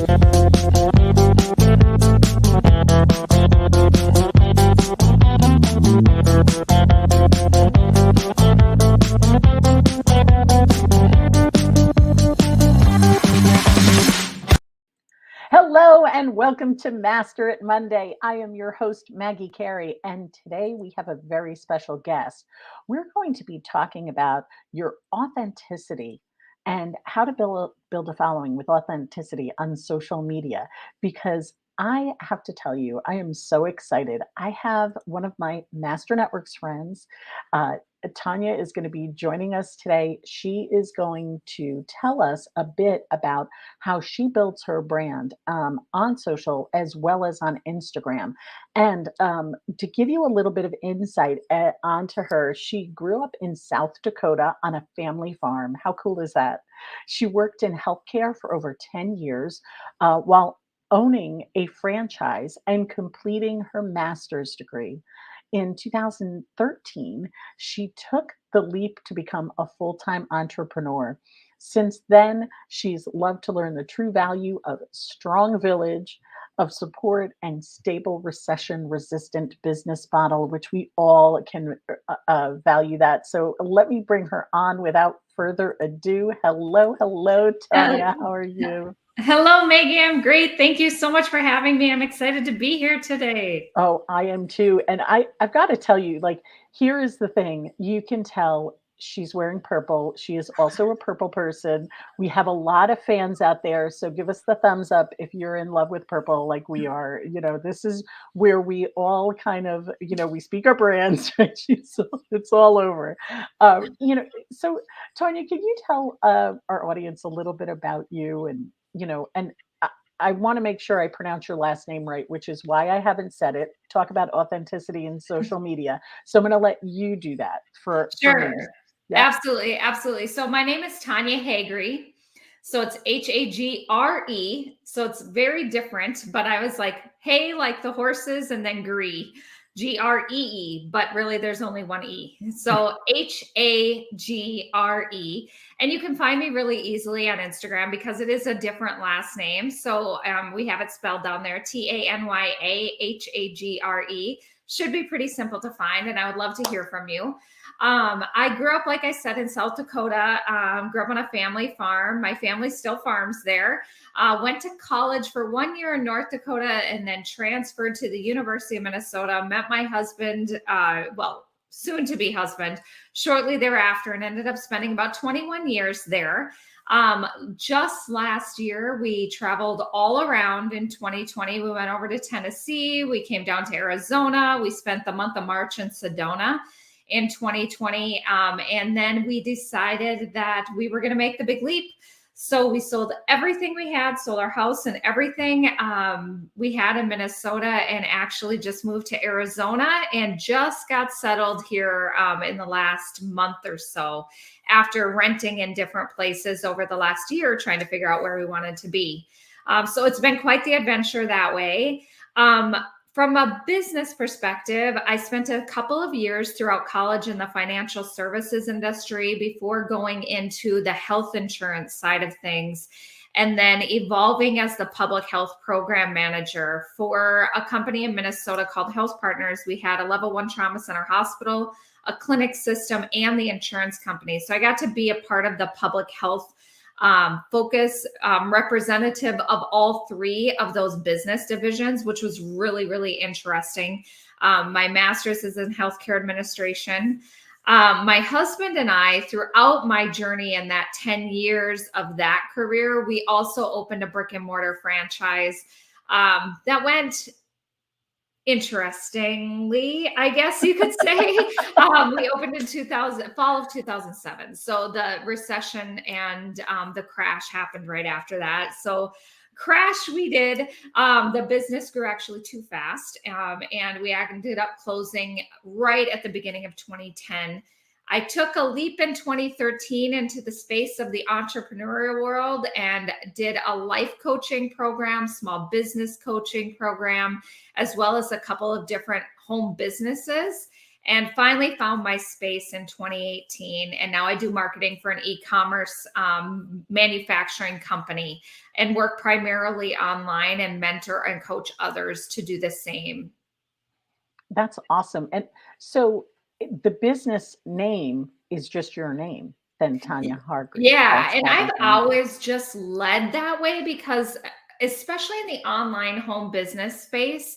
Hello and welcome to Master It Monday. I am your host, Maggie Carey, and today we have a very special guest. We're going to be talking about your authenticity and how to build a following with authenticity on social media. Because I have to tell you, I am so excited. I have one of my Master Networks friends, uh, Tanya, is going to be joining us today. She is going to tell us a bit about how she builds her brand on social as well as on Instagram. And to give you a little bit of insight onto her, she grew up in South Dakota on a family farm. How cool is that? She worked in healthcare for over 10 years while owning a franchise and completing her master's degree. In 2013, she took the leap to become a full time entrepreneur. Since then, she's loved to learn the true value of a strong village, of support, and stable recession resistant business model, which we all can value that. So let me bring her on without further ado. Hello, hello, Hel- Tanya. How are you? Hello, Maggie. I'm great. Thank you so much for having me. I'm excited to be here today. Oh, I am too. And I've got to tell you, like, here is the thing. You can tell she's wearing purple. She is also a purple person. We have a lot of fans out there, so give us the thumbs up if you're in love with purple like we are. This is where we all kind of, we speak our brands, right? It's all over. So Tanya, can you tell our audience a little bit about you and I want to make sure I pronounce your last name right, which is why I haven't said it. Talk about authenticity in social media. So I'm going to let you do that for me. Sure. Yeah. Absolutely. Absolutely. So my name is Tanya Hagre. So it's Hagre. So it's very different, but I was like, hey, like the horses, and then Gree, but really there's only one E. So Hagre. And you can find me really easily on Instagram because it is a different last name. So we have it spelled down there, TanyahAgre. Should be pretty simple to find, and I would love to hear from you. I grew up, like I said, in South Dakota, grew up on a family farm. My family still farms there. Went to college for 1 year in North Dakota and then transferred to the University of Minnesota. Met my husband, soon to be husband, shortly thereafter, and ended up spending about 21 years there. Just last year, we traveled all around in 2020. We went over to Tennessee. We came down to Arizona. We spent the month of March in Sedona in 2020. And then we decided that we were going to make the big leap. So we sold everything we had, sold our house and everything we had in Minnesota, and actually just moved to Arizona and just got settled here in the last month or so after renting in different places over the last year, trying to figure out where we wanted to be. So it's been quite the adventure that way. From a business perspective, I spent a couple of years throughout college in the financial services industry before going into the health insurance side of things, and then evolving as the public health program manager for a company in Minnesota called Health Partners. We had a level 1 trauma center hospital, a clinic system, and the insurance company. So I got to be a part of the public health focus, representative of all three of those business divisions, which was really, really interesting. My master's is in healthcare administration. My husband and I, throughout my journey in that 10 years of that career, we also opened a brick and mortar franchise that went interestingly, I guess you could say. We opened in fall of 2007. So the recession and the crash happened right after that. So crash we did. The business grew actually too fast, and we ended up closing right at the beginning of 2010. I took a leap in 2013 into the space of the entrepreneurial world and did a life coaching program, small business coaching program, as well as a couple of different home businesses. and finally found my space in 2018. And now I do marketing for an e-commerce manufacturing company and work primarily online and mentor and coach others to do the same. That's awesome. And so the business name is just your name, then Tanya Hargreaves. Yeah, That's and that I've is your name. always just led that way because especially in the online home business space,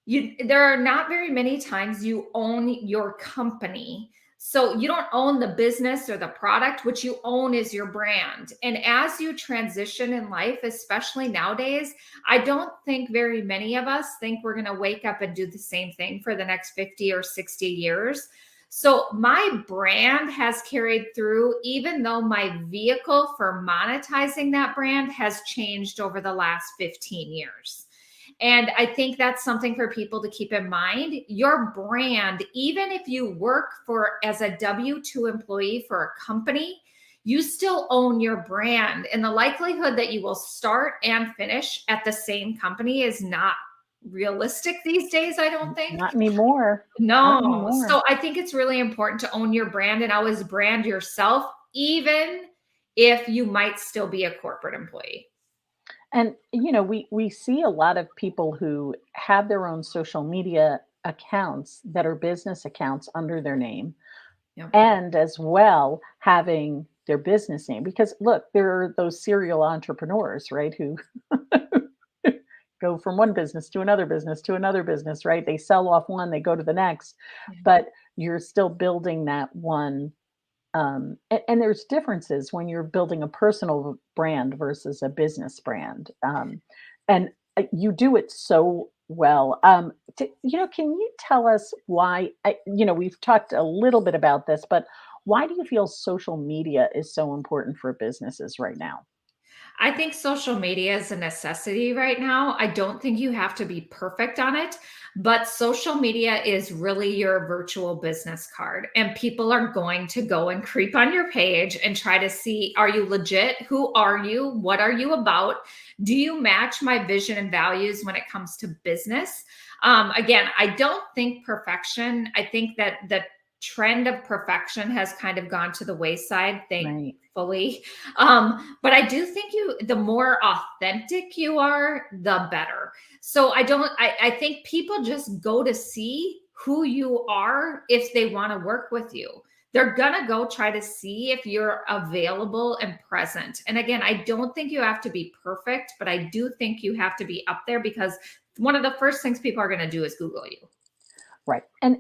there are not very many times you own your company. So you don't own the business or the product. What you own is your brand. And as you transition in life, especially nowadays, I don't think very many of us think we're going to wake up and do the same thing for the next 50 or 60 years. So my brand has carried through, even though my vehicle for monetizing that brand has changed over the last 15 years. And I think that's something for people to keep in mind. Your brand, even if you work for as a W-2 employee for a company, you still own your brand. And the likelihood that you will start and finish at the same company is not realistic these days, I don't think. Not anymore. Not No. anymore. So I think it's really important to own your brand and always brand yourself, even if you might still be a corporate employee. And we see a lot of people who have their own social media accounts that are business accounts under their name, Yeah. and as well having their business name, because look, there are those serial entrepreneurs, right, who go from one business to another business to another business, right? They sell off one, they go to the next, Yeah. but you're still building that one. And there's differences when you're building a personal brand versus a business brand. And you do it so well. Can you tell us why? We've talked a little bit about this, but why do you feel social media is so important for businesses right now? I think social media is a necessity right now. I don't think you have to be perfect on it, but social media is really your virtual business card. And people are going to go and creep on your page and try to see, are you legit? Who are you? What are you about? Do you match my vision and values when it comes to business? Again, I don't think perfection. I think that the trend of perfection has kind of gone to the wayside, Right. thankfully. But I do think the more authentic you are, the better. So I think people just go to see who you are if they want to work with you. They're going to go try to see if you're available and present. And again, I don't think you have to be perfect, but I do think you have to be up there because one of the first things people are going to do is Google you. Right. And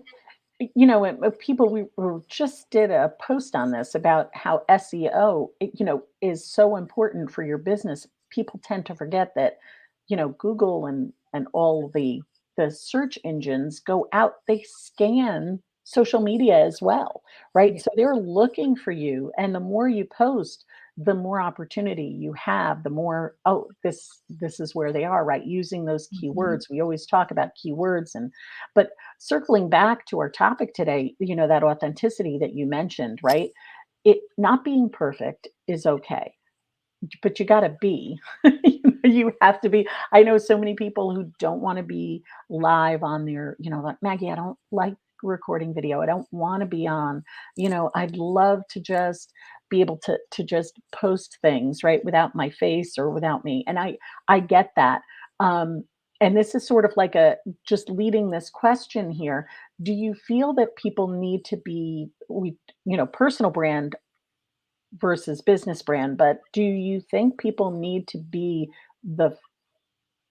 people, we just did a post on this about how SEO, is so important for your business. People tend to forget that, Google and all the search engines go out, they scan social media as well, right? Yeah. So they're looking for you, and the more you post, the more opportunity you have, the more, oh, this is where they are, right? Using those Mhm. keywords. We always talk about keywords, and but circling back to our topic today, that authenticity that you mentioned, right? It not being perfect is okay, but you got to be. You have to be. I know so many people who don't want to be live on their, like, Maggie, I don't like recording video. I don't want to be on, I'd love to just be able to just post things, right, without my face or without me. And I get that. Um and this is sort of like a just leading this question here. Do you feel that people need to be personal brand versus business brand, but do you think people need to be the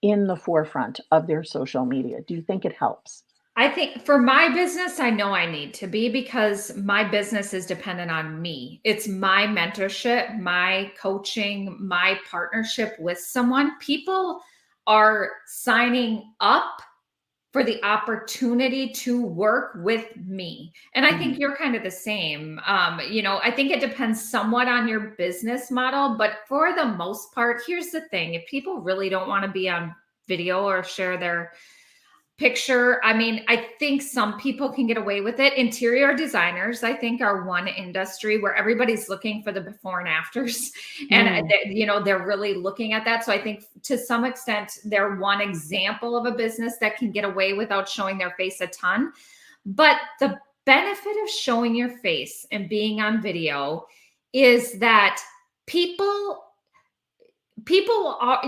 in the forefront of their social media? Do you think it helps? I think for my business, I know I need to be because my business is dependent on me. It's my mentorship, my coaching, my partnership with someone. People are signing up for the opportunity to work with me. And I think Mhm. you're kind of the same. I think it depends somewhat on your business model, but for the most part, here's the thing. If people really don't want to be on video or share their picture, I mean, I think some people can get away with it. Interior designers, I think, are one industry where everybody's looking for the before and afters. And Mm, they're really looking at that. So I think to some extent they're one example of a business that can get away without showing their face a ton. But the benefit of showing your face and being on video is that people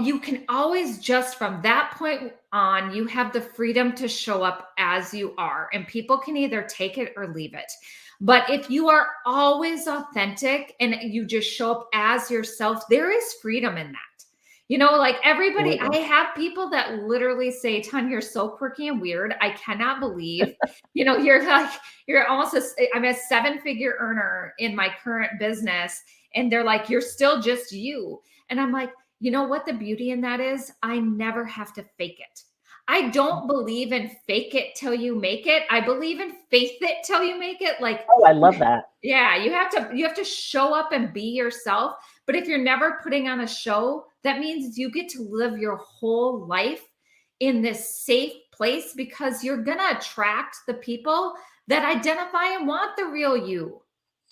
you can always, just from that point on, you have the freedom to show up as you are, and people can either take it or leave it. But if you are always authentic and you just show up as yourself, there is freedom in that. Like everybody, I Absolutely. have people that literally say, "Ton, you're so quirky and weird. I cannot believe, you're almost I'm a 7-figure earner in my current business." And they're like, "You're still just you." And I'm like, you know what the beauty in that is? I never have to fake it. I don't believe in fake it till you make it. I believe in faith it till you make it. Like, Oh, I love that. yeah, you have to show up and be yourself. But if you're never putting on a show, that means you get to live your whole life in this safe place, because you're going to attract the people that identify and want the real you.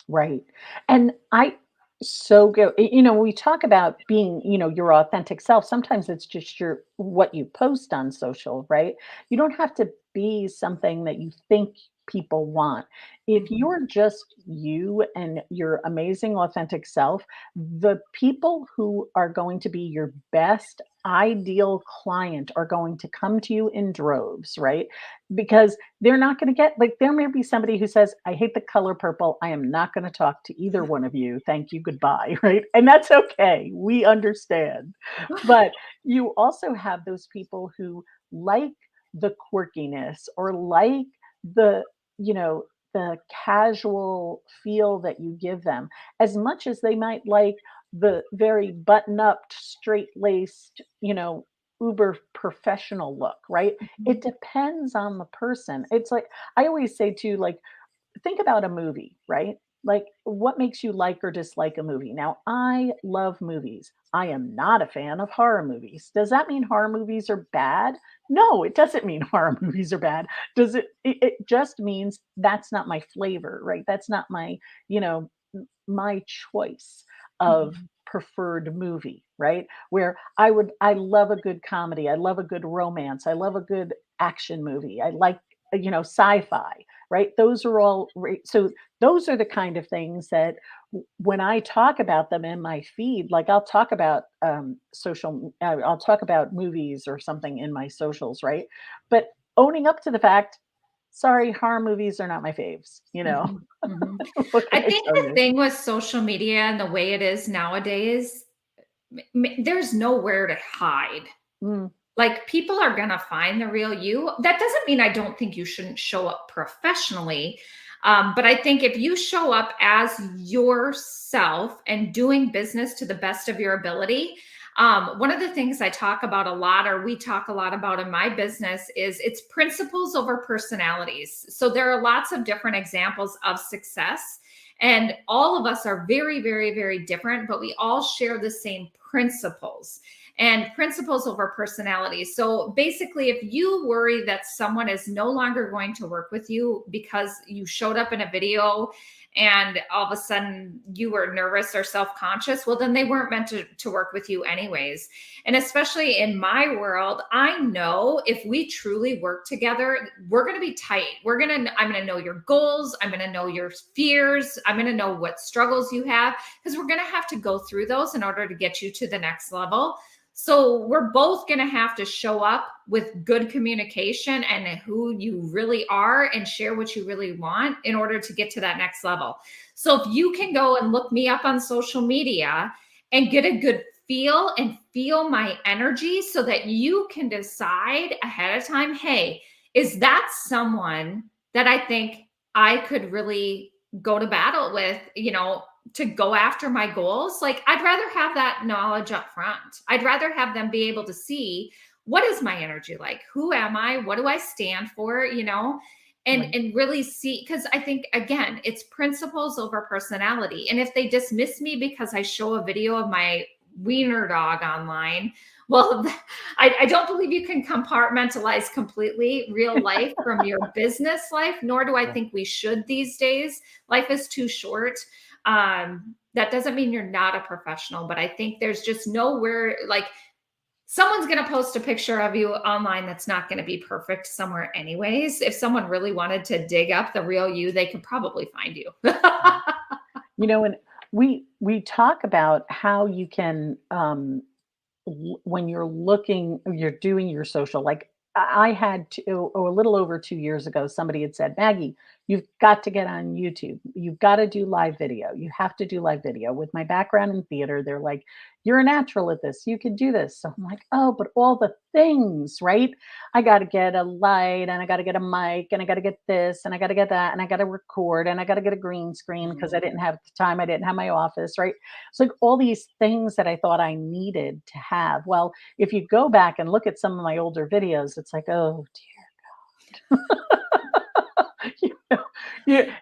Right. And I so go, we talk about being, your authentic self. Sometimes it's just what you post on social, right? You don't have to be something that you think people want. If Mhm. you're just you and your amazing authentic self, the people who are going to be your best ideal client are going to come to you in droves, right? Because they're not going to get, like, there may be somebody who says, I hate the color purple. I am not going to talk to either one of you. Thank you. Goodbye. Right. And that's okay. We understand. But you also have those people who like the quirkiness, or like the, you know, the casual feel that you give them, as much as they might like the very button up, straight laced, uber professional look, right? It depends on the person. It's like, I always say too, like, think about a movie, right? Like, what makes you like or dislike a movie? Now, I love movies. I am not a fan of horror movies. Does that mean horror movies are bad? No, it doesn't mean horror movies are bad. Does it just means that's not my flavor, right? That's not my, you know, my choice of Mhm. preferred movie, right? Where I love a good comedy, I love a good romance, I love a good action movie. I like, sci-fi, right? Those are all so those are the kind of things that when I talk about them in my feed, like I'll talk about I'll talk about movies or something in my socials, right? But owning up to the fact, sorry, horror movies are not my faves, Mhm. Mhm. what I can I think tell the you? thing with social media and the way it is nowadays, there's nowhere to hide. Mm, Like, people are gonna find the real you. That doesn't mean I don't think you shouldn't show up professionally. But I think if you show up as yourself and doing business to the best of your ability, one of the things I talk about a lot, or we talk a lot about in my business, is it's principles over personalities. So there are lots of different examples of success. And all of us are very, very, very different, but we all share the same principles, and principles over personality. So basically, if you worry that someone is no longer going to work with you because you showed up in a video and all of a sudden you were nervous or self-conscious, well, then they weren't meant to work with you anyways. And especially in my world, I know if we truly work together, we're going to be tight. I'm going to know your goals. I'm going to know your fears. I'm going to know what struggles you have, because we're going to have to go through those in order to get you to the next level. So we're both going to have to show up with good communication and who you really are, and share what you really want in order to get to that next level. So if you can go and look me up on social media and get a good feel and feel my energy, so that you can decide ahead of time, hey, is that someone that I think I could really go to battle with, to go after my goals? Like, I'd rather have that knowledge up front. I'd rather have them be able to see, what is my energy like? Who am I? What do I stand for? And right. and really see, because I think, again, it's principles over personality. And if they dismiss me because I show a video of my wiener dog online, well, I don't believe you can compartmentalize completely real life from your business life, nor do I Right. think we should these days. Life is too short. That doesn't mean you're not a professional, but I think there's just nowhere, like, someone's going to post a picture of you online that's not going to be perfect somewhere anyways. If someone really wanted to dig up the real you, they could probably find you. And we talk about how you can when you're doing your social, like I had a little over 2 years ago, somebody had said, Maggie, you've got to get on YouTube. You've got to do live video. You have to do live video. With my background in theater, they're like, you're a natural at this. You can do this. So I'm like, oh, but all the things, right? I got to get a light and I got to get a mic and I got to get this and I got to get that and I got to record and I got to get a green screen because I didn't have the time. I didn't have my office, right? It's like all these things that I thought I needed to have. Well, if you go back and look at some of my older videos, it's like, oh dear. you know,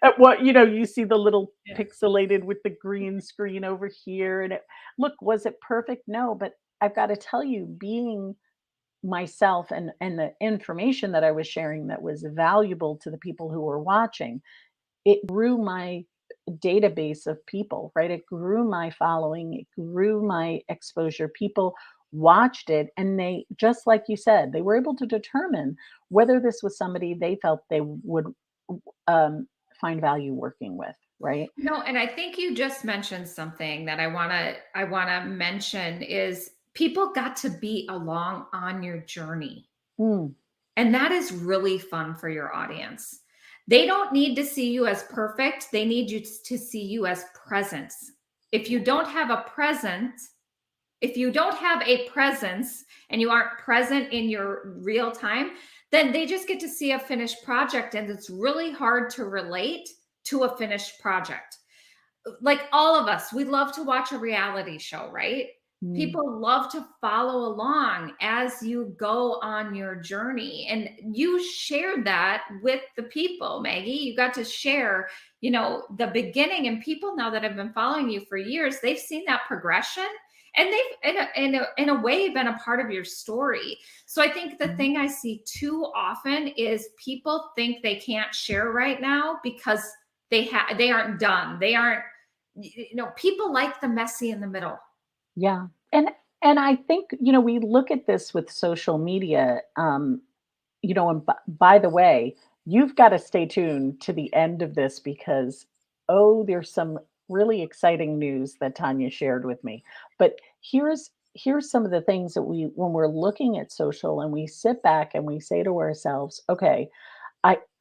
at what you see the little Yeah. pixelated with the green screen over here, and look, was it perfect? No, but I've got to tell you, being myself and the information that I was sharing that was valuable to the people who were watching, it grew my database of people, right? It grew my following, it grew my exposure. People watched it and they, just like you said, they were able to determine whether this was somebody they felt they would um, find value working with, right? No, and I think you just mentioned something that I want to mention is people got to be along on your journey. Mm, And that is really fun for your audience. They don't need to see you as perfect. They need you to see you as presence. If you don't have a presence, if you don't have a presence and you aren't present in your real time, then they just get to see a finished project. And it's really hard to relate to a finished project. Like all of us, we love to watch a reality show, right? mm, People love to follow along as you go on your journey. And you shared that with the people, Maggie. You got to share, the beginning, and people now that have been following you for years, they've seen that progression and they've in a way been a part of your story. So I think the mm. thing I see too often is people think they can't share right now because they aren't done. They aren't, people like the messy in the middle. Yeah. And I think, we look at this with social media, and by the way, you've got to stay tuned to the end of this because, oh, there's some really exciting news that Tanya shared with me. But here's some of the things that when we're looking at social and we sit back and we say to ourselves, okay,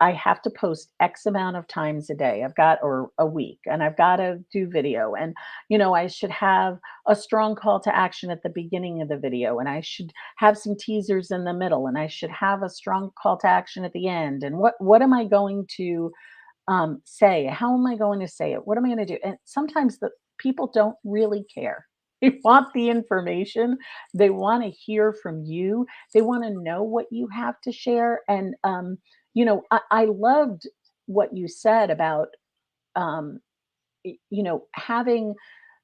I have to post X amount of times a day. I've got or a week and I've got to do video and I should have a strong call to action at the beginning of the video and I should have some teasers in the middle and I should have a strong call to action at the end. And what am I going to say? How am I going to say it? What am I going to do? And sometimes the people don't really care. They want the information. They want to hear from you. They want to know what you have to share. And I loved what you said about um, having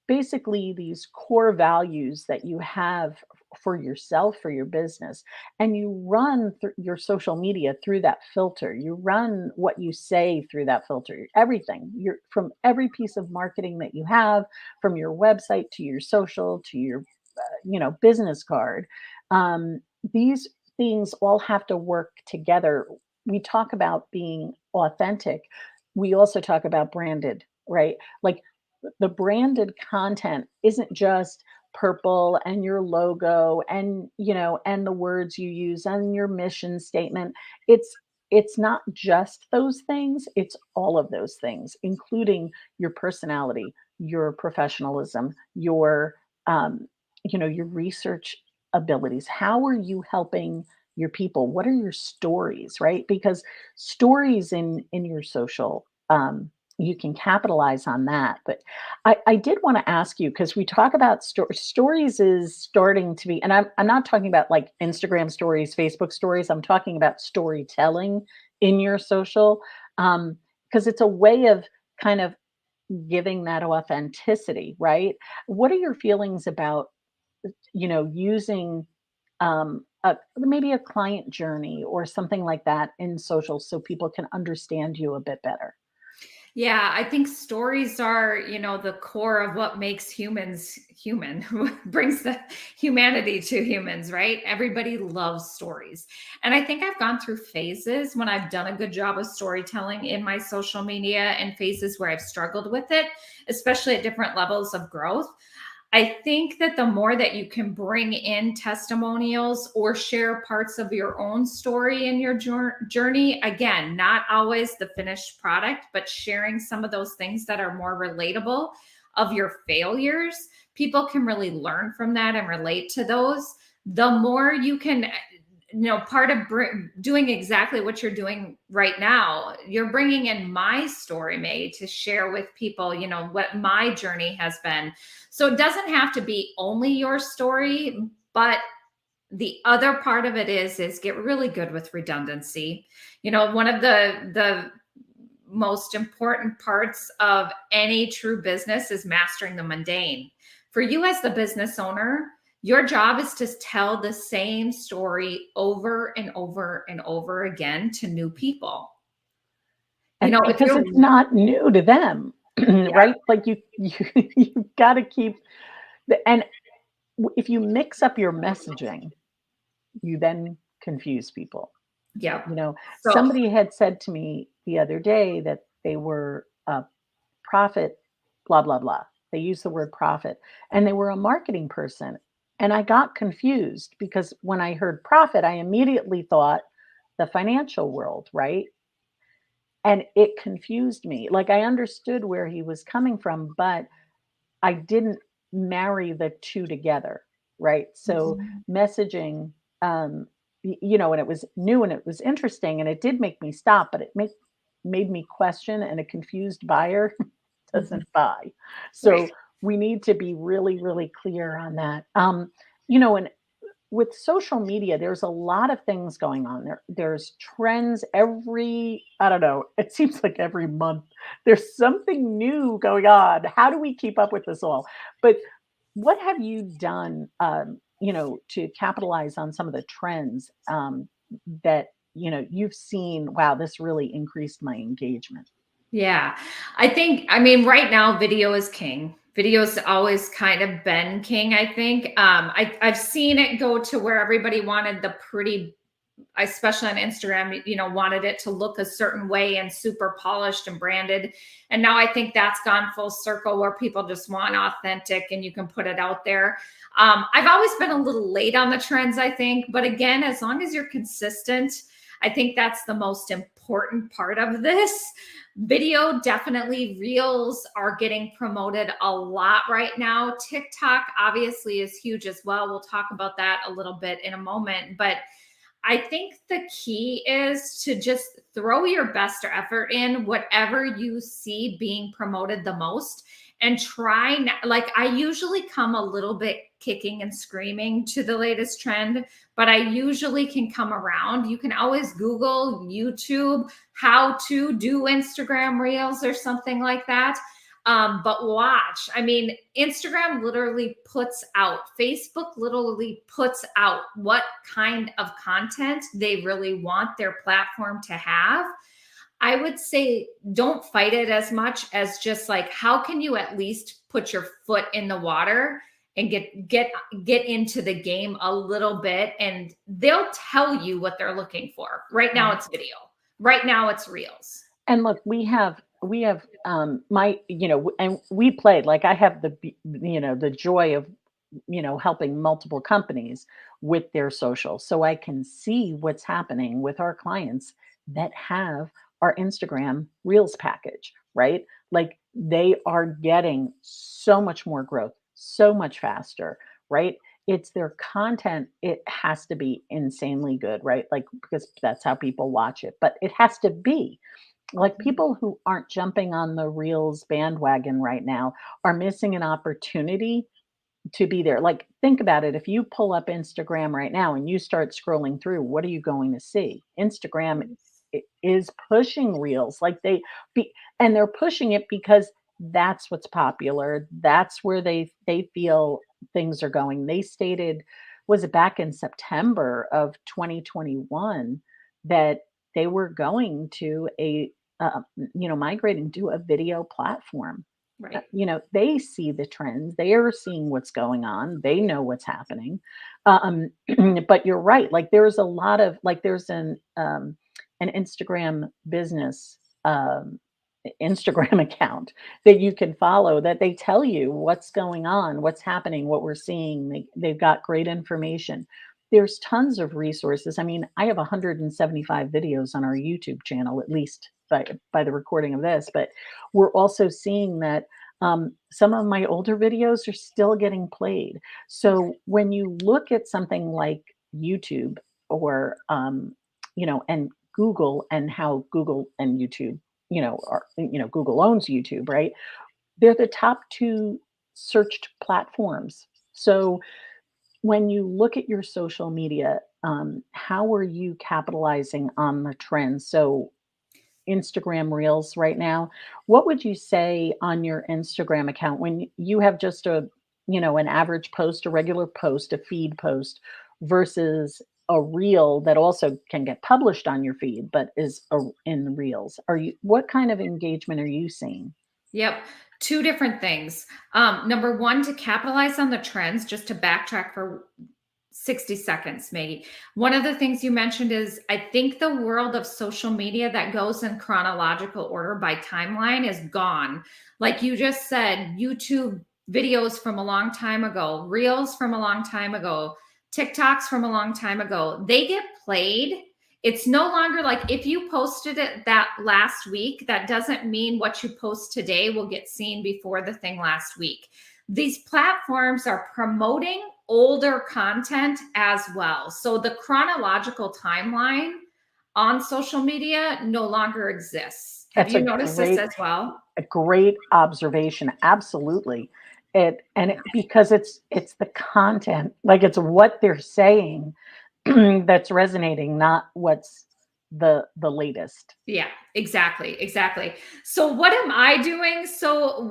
basically these core values that you have for yourself, for your business, and you run your social media through that filter. You run what you say through that filter, everything. You're from every piece of marketing that you have, from your website to your social to your business card. These things all have to work together. We talk about being authentic. We also talk about branded, right? Like the branded content isn't just purple and your logo and and the words you use and your mission statement. It's not just those things, it's all of those things, including your personality, your professionalism, your research abilities. How are you helping your people? What are your stories, right? Because stories in your social, you can capitalize on that. But I did want to ask you because we talk about stories is starting to be, and I'm not talking about like Instagram stories, Facebook stories. I'm talking about storytelling in your social, because it's a way of kind of giving that authenticity, right? What are your feelings about using maybe a client journey or something like that in social so people can understand you a bit better? Yeah, I think stories are, the core of what makes humans human, brings the humanity to humans, right? Everybody loves stories. And I think I've gone through phases when I've done a good job of storytelling in my social media, and phases where I've struggled with it, especially at different levels of growth. I think that the more that you can bring in testimonials or share parts of your own story in your journey, again, not always the finished product, but sharing some of those things that are more relatable of your failures, people can really learn from that and relate to those. The more you can, part of doing exactly what you're doing right now, you're bringing in my story, May, to share with people, what my journey has been. So it doesn't have to be only your story, but the other part of it is get really good with redundancy. One of the most important parts of any true business is mastering the mundane. For you as the business owner, your job is to tell the same story over and over and over again to new people. And If because you're, it's not new to them, yeah, right? Like you've got to keep and if you mix up your messaging, you then confuse people. yeah. So, Somebody had said to me the other day that they were a profit, blah, blah, blah. They used the word profit, and they were a marketing person. And I got confused because when I heard profit, I immediately thought the financial world, right? And it confused me. Like I understood where he was coming from, but I didn't marry the two together, right? So mhm, messaging, and it was new and it was interesting and it did make me stop, but it made me question, and a confused buyer mhm, doesn't buy. right. So we need to be really, really clear on that. And with social media, there's a lot of things going on there. There's trends every, I don't know, it seems like every month there's something new going on. How do we keep up with this all? But what have you done, to capitalize on some of the trends that, you've seen? Wow, this really increased my engagement. Yeah. I mean, right now, video is king. Video's always kind of been king, I think. I've seen it go to where everybody wanted the pretty, especially on Instagram, wanted it to look a certain way and super polished and branded. And now I think that's gone full circle where people just want authentic and you can put it out there. I've always been a little late on the trends, I think. But again, as long as you're consistent, I think that's the most important part of this. Video, definitely, reels are getting promoted a lot right now. TikTok obviously is huge as well. We'll talk about that a little bit in a moment. But I think the key is to just throw your best effort in whatever you see being promoted the most, and try like I usually come a little bit kicking and screaming to the latest trend, but I usually can come around. You can always Google, YouTube, how to do Instagram reels or something like that. But watch, I mean, Instagram literally puts out, Facebook literally puts out what kind of content they really want their platform to have. I would say don't fight it as much as just like, how can you at least put your foot in the water and get into the game a little bit, and they'll tell you what they're looking for. Right now Right. it's video. Right now it's reels. And look, we have my, and we played, like I have the joy of, helping multiple companies with their social. So I can see what's happening with our clients that have our Instagram Reels package, right? Like they are getting so much more growth, so much faster, right? It's their content, it has to be insanely good, right? Like because that's how people watch it, but it has to be like people who aren't jumping on the Reels bandwagon right now are missing an opportunity to be there. Like, think about it. If you pull up Instagram right now and you start scrolling through, what are you going to see? Instagram is pushing Reels. Like and they're pushing it because that's what's popular. That's where they feel things are going. They stated, was it back in September of 2021, that they were going to migrating to a video platform. Right. They see the trends, they are seeing what's going on, they know what's happening. But you're right. Like there's a lot of like there's an Instagram business Instagram account that you can follow that they tell you what's going on, what's happening, what we're seeing. They've got great information. There's tons of resources. I mean, I have 175 videos on our YouTube channel, at least by the recording of this, but we're also seeing that some of my older videos are still getting played. So when you look at something like YouTube or, and Google and how Google and YouTube, Google owns YouTube, right? They're the top two searched platforms. So when you look at your social media, how are you capitalizing on the trends? So Instagram Reels right now. What would you say on your Instagram account when you have just an average post, a regular post, a feed post versus a reel that also can get published on your feed, but is in Reels? What kind of engagement are you seeing? Yep. Two different things. Number one, to capitalize on the trends, just to backtrack for 60 seconds, Maggie. One of the things you mentioned is I think the world of social media that goes in chronological order by timeline is gone. Like you just said, YouTube videos from a long time ago, Reels from a long time ago, TikToks from a long time ago, they get played. It's no longer like if you posted it that last week, that doesn't mean what you post today will get seen before the thing last week. These platforms are promoting older content as well. So the chronological timeline on social media no longer exists. Have That's a you noticed this great as well? A great observation. Absolutely. Because it's the content, like it's what they're saying that's resonating, not what's the latest. Yeah, exactly. So what am I doing? So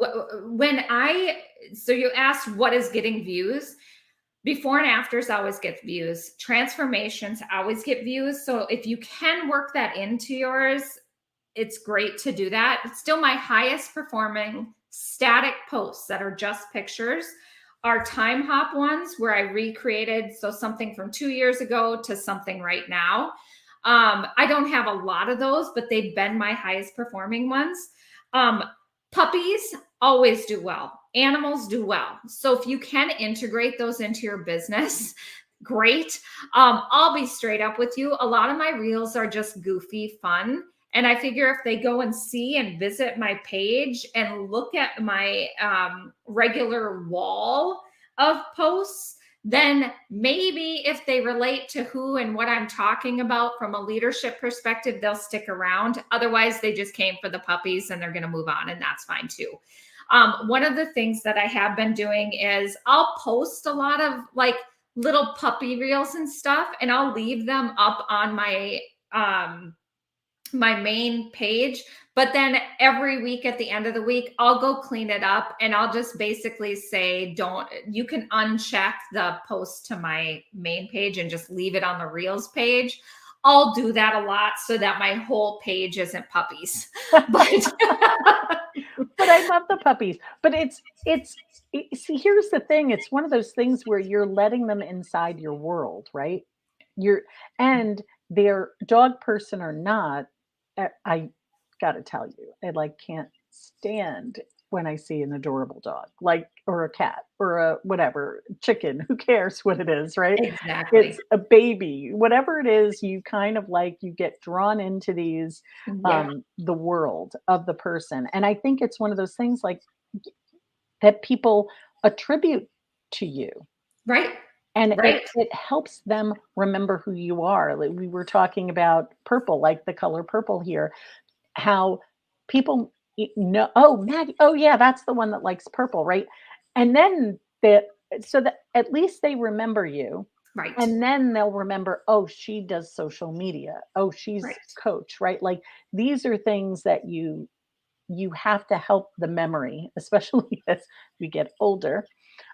you asked what is getting views? Before and afters always get views. Transformations always get views. So if you can work that into yours, it's great to do that. It's still my highest performing static posts that are just pictures are time hop ones where I recreated something from 2 years ago to something right now. I don't have a lot of those, but they've been my highest performing ones. Um, Puppies always do well. Animals do well. So if you can integrate those into your business, great. I'll be straight up with you. A lot of my reels are just goofy fun. And I figure if they go and see and visit my page and look at my regular wall of posts, then maybe if they relate to who and what I'm talking about from a leadership perspective, they'll stick around. Otherwise, they just came for the puppies and they're going to move on, and that's fine too. One of the things that I have been doing is I'll post a lot of like little puppy reels and stuff, and I'll leave them up on my main page. But then every week at the end of the week, I'll go clean it up and I'll just basically say, you can uncheck the post to my main page and just leave it on the Reels page. I'll do that a lot so that my whole page isn't puppies. But But I love the puppies. But see, here's the thing. It's one of those things where you're letting them inside your world, right? You're and they're dog person or not, I gotta tell you, I like can't stand when I see an adorable dog, like or a cat or a whatever, chicken, who cares what it is, right? It's exactly. a baby, whatever it is, you kind of like you get drawn into these Yeah. the world of the person. And I think it's one of those things like that people attribute to you. Right. And Right. it helps them remember who you are. Like we were talking about purple, like the color purple here, how people know, oh, Maggie, oh yeah, that's the one that likes purple, right? And then so that at least they remember you. Right. And then they'll remember, oh, she does social media. Oh, Right. she's coach, right? Like these are things that you have to help the memory, especially as we get older.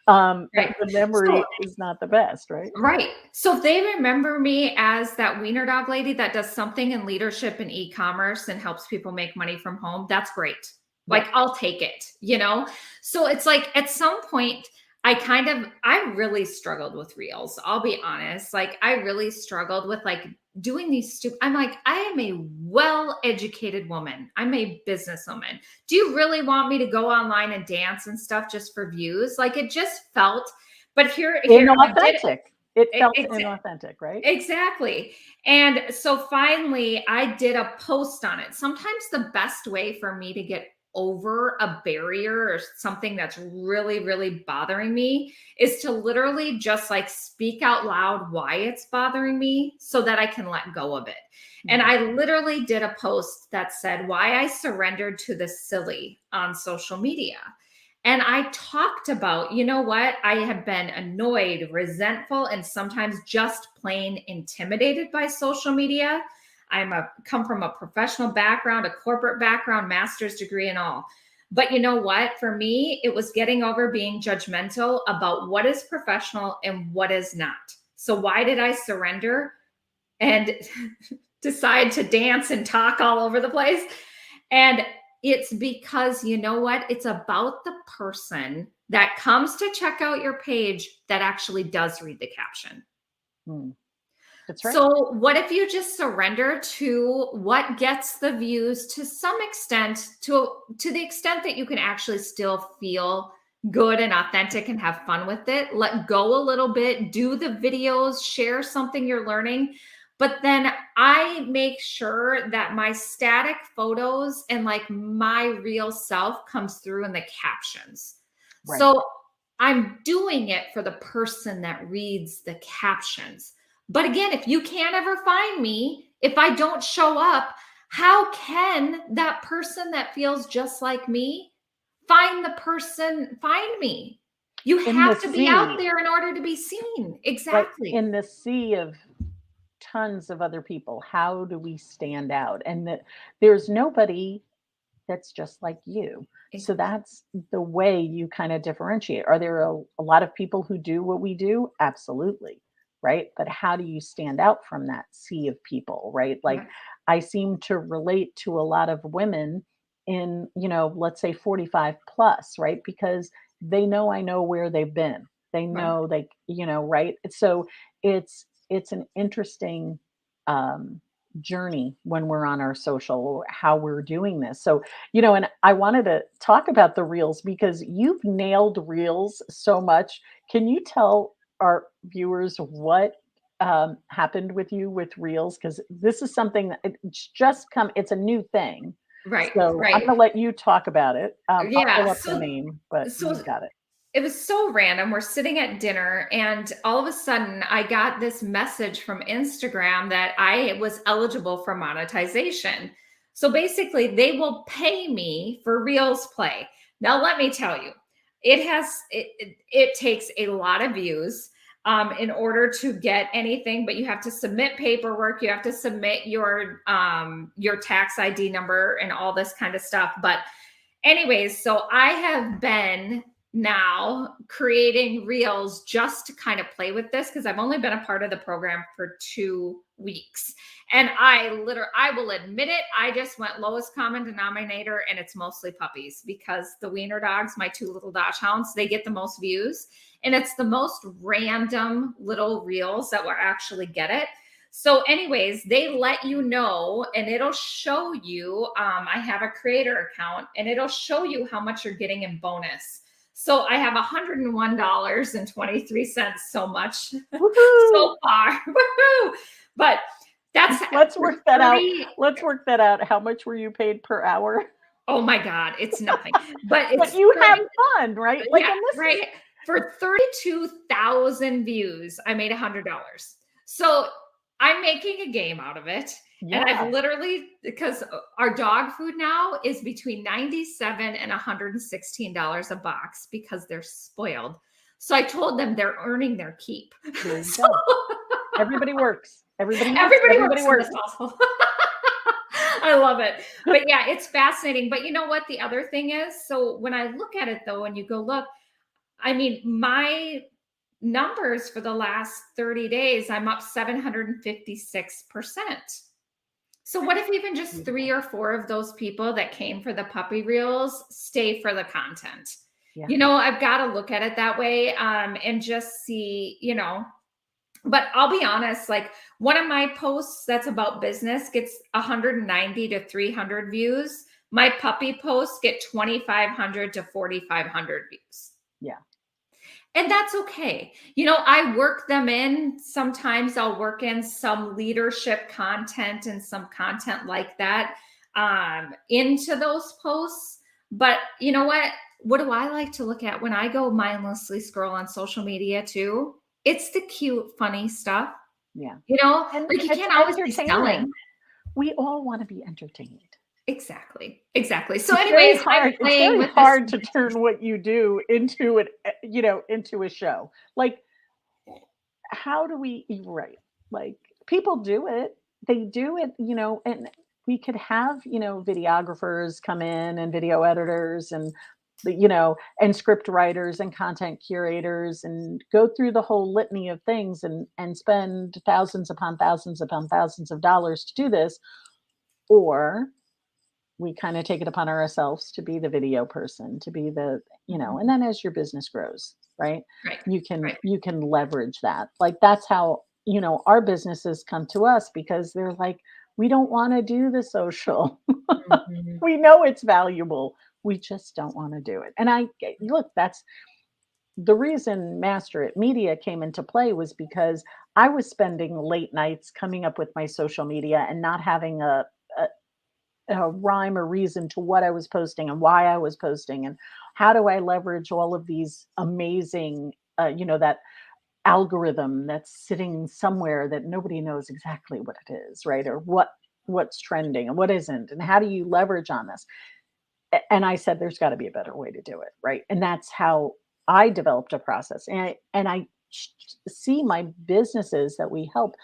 And Right. the memory So is not the best, right? right. So if they remember me as that wiener dog lady that does something in leadership and e-commerce and helps people make money from home, that's great. Yeah. Like I'll take it, you know? So it's like at some point I really struggled with reels. I'll be honest. Like I really struggled with like doing these stupid I'm like, I am a well-educated woman. I'm a businesswoman. Do you really want me to go online and dance and stuff just for views? Like it just felt but here I did Inauthentic. It felt it inauthentic, right? exactly. And so finally, I did a post on it. Sometimes the best way for me to get over a barrier or something that's really, really bothering me is to literally just like speak out loud why it's bothering me so that I can let go of it. And Mhm. I literally did a post that said why I surrendered to the silly on social media. And I talked about, you know what? I have been annoyed, resentful, and sometimes just plain intimidated by social media. Come from a professional background, a corporate background, master's degree and all. But you know what? For me, it was getting over being judgmental about what is professional and what is not. So why did I surrender and decide to dance and talk all over the place? And it's because you know what? It's about the person that comes to check out your page that actually does read the caption. Mm. That's right. So, what if you just surrender to what gets the views to some extent, to the extent that you can actually still feel good and authentic and have fun with it? Let go a little bit, do the videos, share something you're learning. But then I make sure that my static photos and like my real self comes through in the captions. Right. So I'm doing it for the person that reads the captions. But again, if you can't ever find me, if I don't show up, how can that person that feels just like me find me? You In the have to be out sea, there in order to be seen. right? Exactly. In the sea of tons of other people, how do we stand out? And that there's nobody that's just like you. So that's the way you kind of differentiate. Are there a lot of people who do what we do? Absolutely. Right. But how do you stand out from that sea of people? Right. Like Yeah. I seem to relate to a lot of women in, let's say 45 plus, right? Because they know I know where they've been. They Right. know right? So it's an interesting um journey when we're on our social how we're doing this. So and I wanted to talk about the reels because you've nailed reels so much. Can you tell our viewers what happened with you with reels? Because this is something that it's a new thing. Right. So I'm Right. going to let you talk about it. I'll Yeah. pull up the name, but So you've got it. it was so random. We're sitting at dinner, and all of a sudden, I got this message from Instagram that I was eligible for monetization. So basically, they will pay me for Reels play. Now, let me tell you, it takes a lot of views in order to get anything, but you have to submit paperwork, you have to submit your tax ID number and all this kind of stuff. But anyways, so I have been now creating reels just to kind of play with this because I've only been a part of the program for 2 weeks. And I will admit it, I just went lowest common denominator and it's mostly puppies because the wiener dogs, my 2 little dachshunds, they get the most views. And it's the most random little reels that will actually get it. So, anyways, they let you know and it'll show you. I have a creator account and it'll show you how much you're getting in bonus. So, I have $101.23 so much Woohoo! so far. Woohoo! But that's Let's for work that out. 30. Let's work that out. How much were you paid per hour? Oh my God, it's nothing. But But it's you have 30. fun, right? Like, Yeah, and this is right. For 32,000 views, I made $100. So I'm making a game out of it. And I've yeah. literally, because our dog food now is between $97 and $116 a box because they're spoiled. So I told them they're earning their keep. There you So go. Everybody works. Everybody eats. everybody Everybody works in this works. household. I love it. But yeah, it's fascinating. But you know what? The other thing is, so when I look at it though, and you go, look, I mean, my numbers for the last 30 days, I'm up 756%. So what if even just 3 or 4 of those people that came for the puppy reels stay for the content? Yeah. I've got to look at it that way, and just see, but I'll be honest, like one of my posts that's about business gets 190 to 300 views. My puppy posts get 2,500 to 4,500 views. Yeah. And that's okay. I work them in. Sometimes I'll work in some leadership content and some content like that into those posts. But you know what? What do I like to look at when I go mindlessly scroll on social media too? It's the cute, funny stuff. Yeah. Like you it's can't always be entertainment. selling. We all want to be entertained. Exactly. So It's anyways, it's very hard to turn what you do into into a show. Like, how do we, right? Like, people do it. They do it, and we could have, videographers come in and video editors and and script writers and content curators and go through the whole litany of things and spend thousands upon thousands upon thousands of dollars to do this. Or we kind of take it upon ourselves to be the video person, to be the, and then as your business grows, right? Right. You can leverage that. Like, that's how, our businesses come to us, because they're like, we don't want to do the social. Mhm. We know it's valuable. We just don't want to do it. And look, that's the reason Master It Media came into play, was because I was spending late nights coming up with my social media and not having a rhyme or reason to what I was posting and why I was posting, and how do I leverage all of these amazing, that algorithm that's sitting somewhere that nobody knows exactly what it is, right? Or what's trending and what isn't, and how do you leverage on this? And I said, there's got to be a better way to do it, right? And that's how I developed a process. And I see my businesses that we help.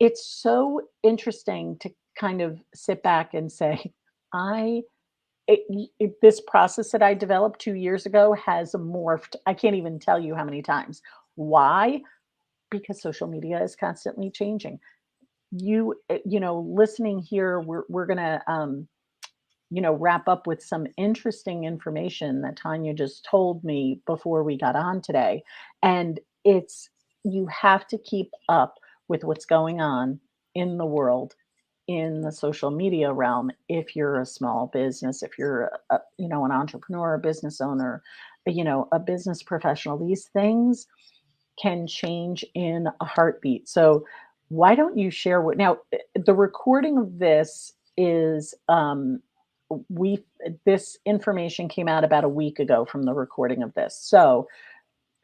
It's so interesting to kind of sit back and say, I this process that I developed 2 years ago has morphed. I can't even tell you how many times. Why? Because social media is constantly changing. Listening here, we're gonna wrap up with some interesting information that Tanya just told me before we got on today. And it's, you have to keep up with what's going on in the world, in the social media realm, if you're a small business, if you're an entrepreneur, a business owner, a business professional. These things can change in a heartbeat. So why don't you share what now? The recording of this is we this information came out about a week ago from the recording of this. So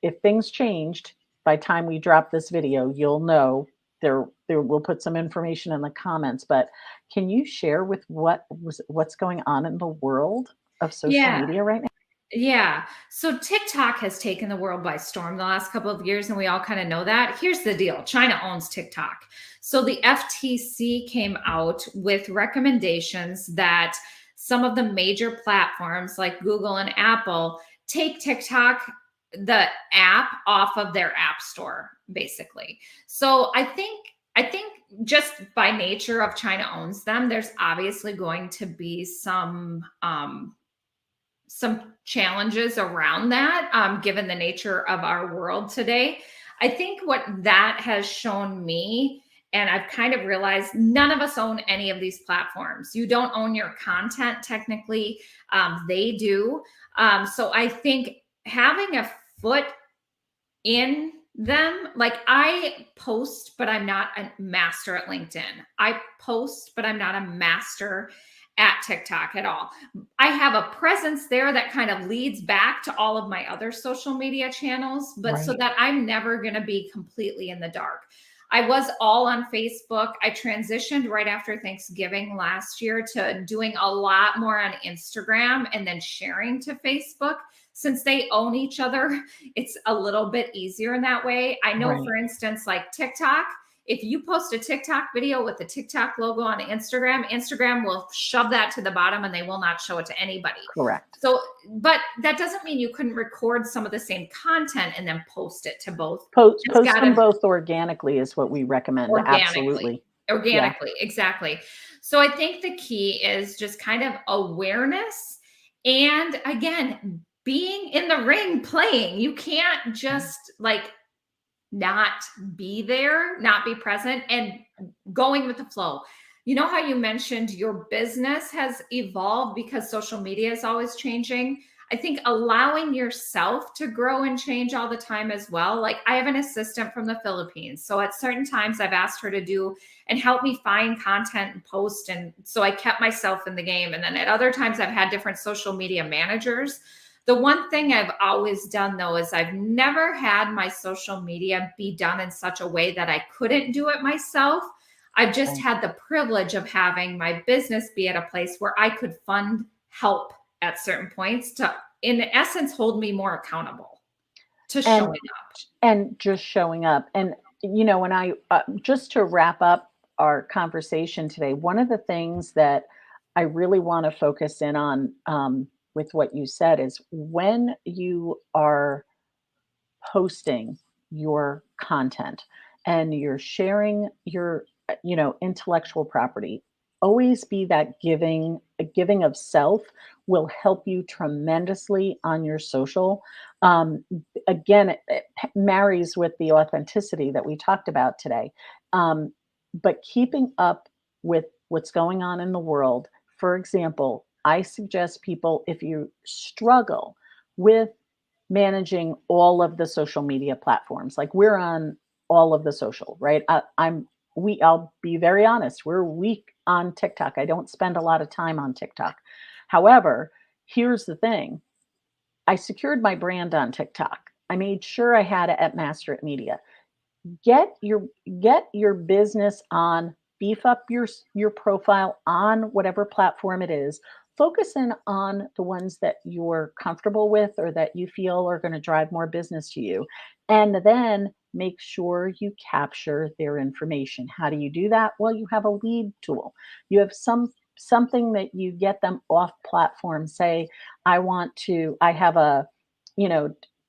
if things changed by time we drop this video, you'll know. There we'll put some information in the comments, but can you share with what's going on in the world of social media right now? Yeah. So TikTok has taken the world by storm the last couple of years, and we all kind of know that. Here's the deal. China owns TikTok. So the FTC came out with recommendations that some of the major platforms like Google and Apple take TikTok, the app, off of their app store, basically. So I think just by nature of China owns them, there's obviously going to be some challenges around that, given the nature of our world today. I think what that has shown me, and I've kind of realized, none of us own any of these platforms. You don't own your content technically. They do. So I think having a foot in them, like I post, but I'm not a master at LinkedIn. I post, but I'm not a master at TikTok at all. I have a presence there that kind of leads back to all of my other social media channels, but so that I'm never going to be completely in the dark. I was all on Facebook. I transitioned right after Thanksgiving last year to doing a lot more on Instagram and then sharing to Facebook. Since they own each other, it's a little bit easier in that way. I know, for instance, like TikTok, if you post a TikTok video with the TikTok logo on Instagram, Instagram will shove that to the bottom and they will not show it to anybody. Correct. So, but that doesn't mean you couldn't record some of the same content and then post it to both. Post It's got them to both organically is what we recommend. Absolutely. organically, exactly. So I think the key is just kind of awareness, and again, being in the ring playing. You can't just like not be there, not be present, and going with the flow. You know how you mentioned your business has evolved because social media is always changing? I think allowing yourself to grow and change all the time as well. Like, I have an assistant from the Philippines. So at certain times I've asked her to do and help me find content and post. And so I kept myself in the game. And then at other times I've had different social media managers. The one thing I've always done though is I've never had my social media be done in such a way that I couldn't do it myself. I've just had the privilege of having my business be at a place where I could fund help at certain points to, in essence, hold me more accountable to showing up. And just showing up. And, when I, just to wrap up our conversation today, one of the things that I really want to focus in on, with what you said is when you are posting your content and you're sharing your intellectual property, always be that giving of self will help you tremendously on your social. Again, it marries with the authenticity that we talked about today. But keeping up with what's going on in the world. For example, I suggest people, if you struggle with managing all of the social media platforms, like we're on all of the social, right? I'll be very honest, we're weak on TikTok. I don't spend a lot of time on TikTok. However, here's the thing. I secured my brand on TikTok. I made sure I had it at Master It Media. Get your business on, beef up your profile on whatever platform it is. Focus in on the ones that you're comfortable with or that you feel are going to drive more business to you. And then make sure you capture their information. How do you do that? Well, you have a lead tool. You have something that you get them off platform. Say, I have a,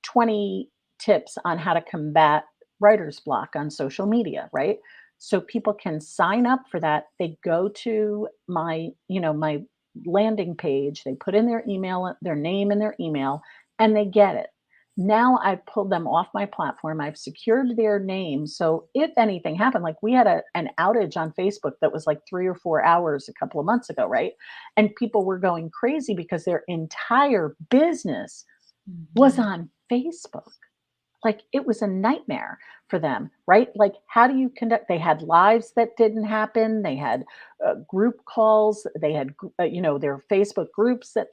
20 tips on how to combat writer's block on social media, right? So people can sign up for that. They go to my landing page, they put in their email, their name and their email, and they get it. Now I've pulled them off my platform. I've secured their name. So if anything happened, like we had an outage on Facebook that was like 3 or 4 hours a couple of months ago, right? And people were going crazy because their entire business was on Facebook. Like it was a nightmare for them, right? Like, how do you conduct? They had lives that didn't happen. They had group calls. They had, their Facebook groups that,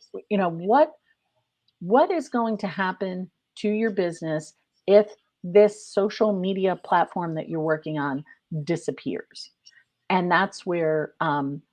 what is going to happen to your business if this social media platform that you're working on disappears? And that's where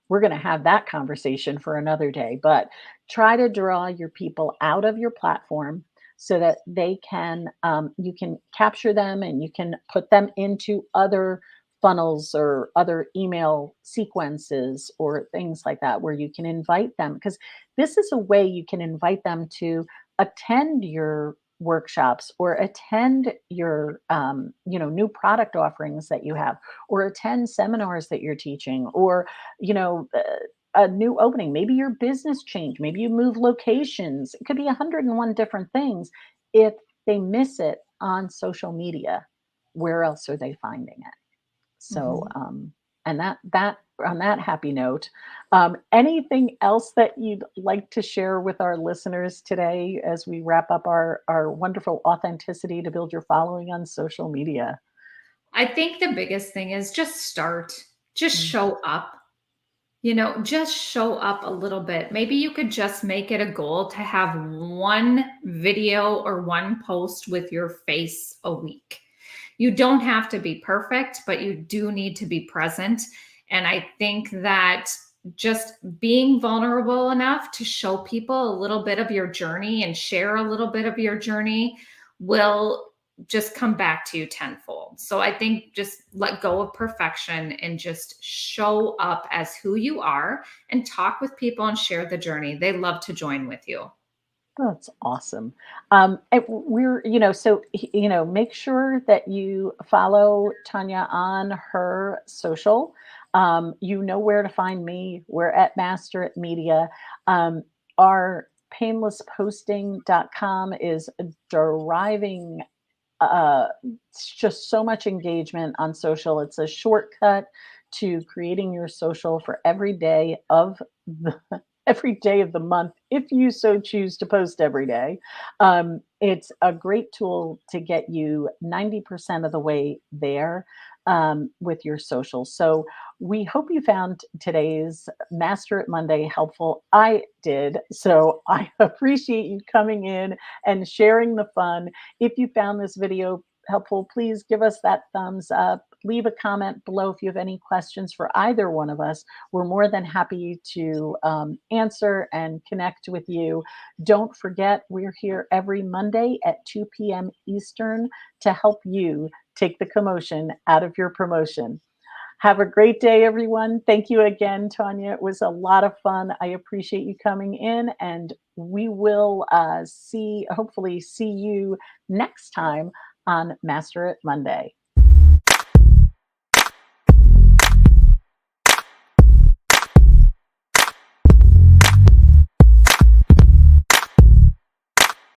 we're going to have that conversation for another day. But try to draw your people out of your platform so that they can, you can capture them and you can put them into other funnels or other email sequences or things like that, where you can invite them, because this is a way you can invite them to attend your workshops or attend your new product offerings that you have, or attend seminars that you're teaching, or a new opening. Maybe your business changed, maybe you move locations. It could be 101 different things. If they miss it on social media, where else are they finding it? So and that on that happy note, anything else that you'd like to share with our listeners today as we wrap up our wonderful authenticity to build your following on social media? I think the biggest thing is just start, just show up. Just show up a little bit. Maybe you could just make it a goal to have one video or one post with your face a week. You don't have to be perfect, but you do need to be present. And I think that just being vulnerable enough to show people a little bit of your journey and share a little bit of your journey will just come back to you tenfold. So I think just let go of perfection and just show up as who you are and talk with people and share the journey. They love to join with you. That's awesome. And we're, make sure that you follow Tanya on her social. You know where to find me. We're at Master at Media. Our painlessposting.com is deriving it's just so much engagement on social. It's a shortcut to creating your social for the every day of the month, if you so choose to post every day. It's a great tool to get you 90% of the way there with your social. So we hope you found today's Master It Monday helpful. I did. So I appreciate you coming in and sharing the fun. If you found this video helpful, please give us that thumbs up. Leave a comment below if you have any questions for either one of us. We're more than happy to answer and connect with you. Don't forget, we're here every Monday at 2 p.m. Eastern to help you take the commotion out of your promotion. Have a great day, everyone. Thank you again, Tanya. It was a lot of fun. I appreciate you coming in, and we will hopefully see you next time on Master It Monday.